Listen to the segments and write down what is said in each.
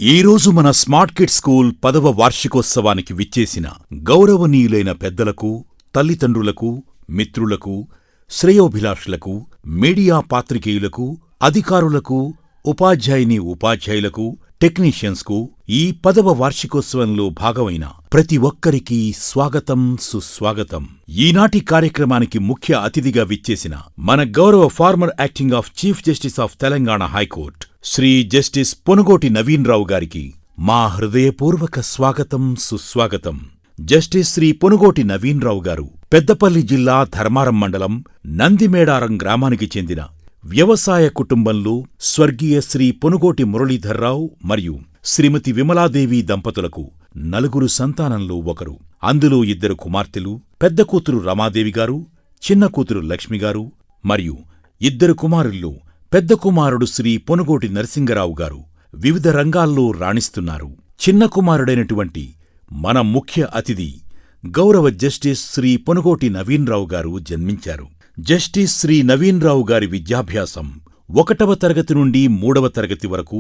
ఈరోజు మన smart kids school 10వ వార్షికోత్సవానికి విచ్చేసిన గౌరవనీయులైన పెద్దలకు, తల్లిదండ్రులకు, మిత్రులకు, శ్రేయోభిలాషులకు, మీడియా పాత్రికేయులకు, అధికారులకు, ఉపాధ్యాయులకు, టెక్నీషియన్స్కు ఈ 10వ వార్షికోత్సవంలో భాగమైన ప్రతి ఒక్కరికీ స్వాగతం, సుస్వాగతం. ఈనాటి కార్యక్రమానికి ముఖ్య అతిథిగా విచ్చేసిన మన గౌరవ former acting of chief justice of Telangana high court Shri justice Ponugoti Naveen Rao గారికి మా హృదయపూర్వక స్వాగతం, సుస్వాగతం. జస్టిస్ శ్రీ పొనుగోటి నవీన్ రావు గారు పెద్దపల్లి జిల్లా ధర్మారం మండలం నందిమేడారం గ్రామానికి చెందిన వ్యవసాయ కుటుంబంలో స్వర్గీయ శ్రీ పొనుగోటి మురళీధర్రావు మరియు శ్రీమతి విమలాదేవి దంపతులకు 4 సంతానంలో ఒకరు. అందులో 2 కుమార్తెలు, పెద్ద కూతురు రమాదేవి గారు, చిన్న కూతురు లక్ష్మిగారు మరియు 2 కుమారుల్లో పెద్ద కుమారుడు శ్రీ పొనుగోటి నరసింగరావు గారు వివిధ రంగాల్లో రాణిస్తున్నారు. చిన్న కుమారుడైనటువంటి మన ముఖ్య అతిథి గౌరవ జస్టిస్ శ్రీ పొనుగోటి నవీన్ రావు గారు జన్మించారు. జస్టిస్ శ్రీ నవీన్ రావు గారి విద్యాభ్యాసం 1వ తరగతి నుండి 3వ తరగతి వరకు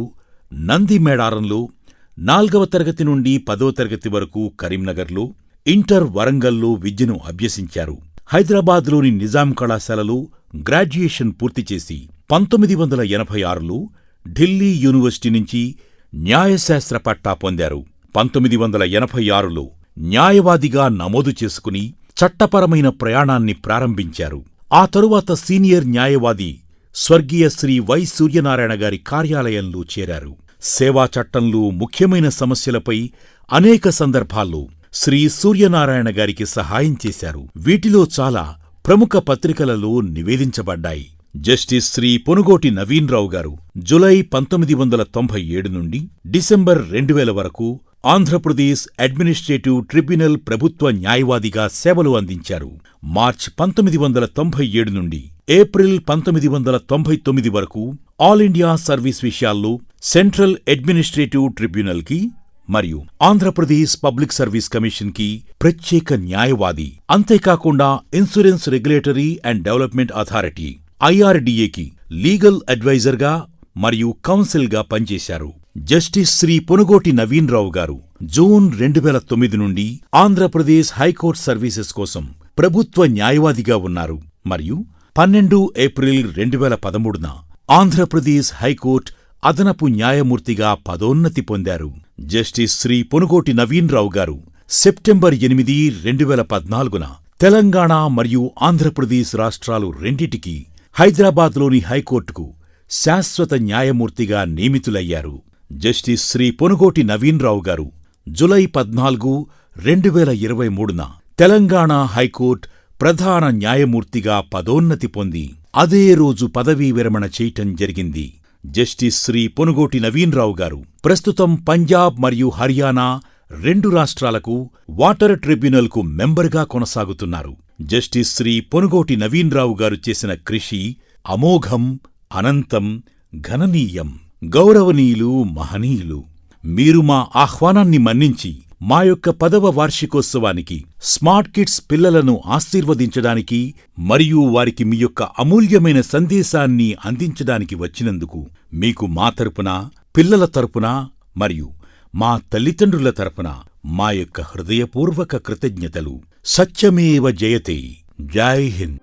నందిమేడారంలో, 4వ తరగతి నుండి 10వ తరగతి వరకు కరీంనగర్లో, ఇంటర్ వరంగల్లో విద్యను అభ్యసించారు. హైదరాబాద్లోని నిజాం కళాశాలలో గ్రాడ్యుయేషన్ పూర్తిచేసి 1986లో ఢిల్లీ యూనివర్సిటీ నుంచి న్యాయశాస్త్ర పట్టా పొందారు. 1986లో న్యాయవాదిగా నమోదు చేసుకుని చట్టపరమైన ప్రయాణాన్ని ప్రారంభించారు. ఆ తరువాత సీనియర్ న్యాయవాది స్వర్గీయ శ్రీ వై సూర్యనారాయణ గారి కార్యాలయంలో చేరారు. సేవా చట్టంలో ముఖ్యమైన సమస్యలపై అనేక సందర్భాల్లో శ్రీ సూర్యనారాయణ గారికి సహాయం చేశారు. వీటిలో చాలా ప్రముఖ పత్రికలలో నివేదించబడ్డాయి. జస్టిస్ శ్రీ పొనుగోటి నవీన్ రావు గారు జులై 1997 నుండి డిసెంబర్ 2000 వరకు ఆంధ్రప్రదేశ్ అడ్మినిస్ట్రేటివ్ ట్రిబ్యునల్ ప్రభుత్వ న్యాయవాదిగా సేవలు అందించారు. మార్చి 1997 నుండి ఏప్రిల్ 1999 వరకు ఆల్ ఇండియా సర్వీస్ విషయాల్లో సెంట్రల్ అడ్మినిస్ట్రేటివ్ ట్రిబ్యునల్కి మరియు ఆంధ్రప్రదేశ్ పబ్లిక్ సర్వీస్ కమిషన్కి ప్రత్యేక న్యాయవాది. అంతేకాకుండా insurance regulatory and development authority IRDAకి లీగల్ అడ్వైజర్గా మరియు కౌన్సిల్గా పనిచేశారు. జస్టిస్ శ్రీ పొనుగోటి నవీన్ రావు గారు జూన్ 2009 నుండి ఆంధ్రప్రదేశ్ హైకోర్టు సర్వీసెస్ కోసం ప్రభుత్వ న్యాయవాదిగా ఉన్నారు మరియు 12 ఏప్రిల్ 2013న ఆంధ్రప్రదేశ్ హైకోర్టు అదనపు న్యాయమూర్తిగా పదోన్నతి పొందారు. జస్టిస్ శ్రీ పొనుగోటి నవీన్ రావు గారు సెప్టెంబర్ 8, 2014న తెలంగాణ మరియు ఆంధ్రప్రదేశ్ రాష్ట్రాలు రెండిటికీ హైదరాబాద్లోని హైకోర్టుకు శాశ్వత న్యాయమూర్తిగా నియమితులయ్యారు. జస్టిస్ శ్రీ పొనుగోటి నవీన్ రావు గారు జులై 14, 2023న తెలంగాణ హైకోర్టు ప్రధాన న్యాయమూర్తిగా పదోన్నతి పొంది అదే రోజు పదవీ విరమణ చేయటం జరిగింది. జస్టిస్ శ్రీ పొనుగోటి నవీన్ రావు గారు ప్రస్తుతం పంజాబ్ మరియు హర్యానా 2 రాష్ట్రాలకు వాటర్ ట్రిబ్యునల్కు మెంబర్గా కొనసాగుతున్నారు. జస్టిస్ శ్రీ పొనుగోటి నవీన్ రావు గారు చేసిన కృషి అమోఘం, అనంతం, ఘననీయం. గౌరవనీయులు, మహనీయులు, మీరు మా ఆహ్వానాన్ని మన్నించి మా యొక్క 10వ వార్షికోత్సవానికి స్మార్ట్ కిడ్స్ పిల్లలను ఆశీర్వదించడానికి మరియు వారికి మీ యొక్క అమూల్యమైన సందేశాన్ని అందించడానికి వచ్చినందుకు మీకు మా తరపున, పిల్లల తరపున మరియు మా తల్లిదండ్రుల తరపున మా యొక్క హృదయపూర్వక కృతజ్ఞతలు. సత్యమేవ జయతే. జై హింద్.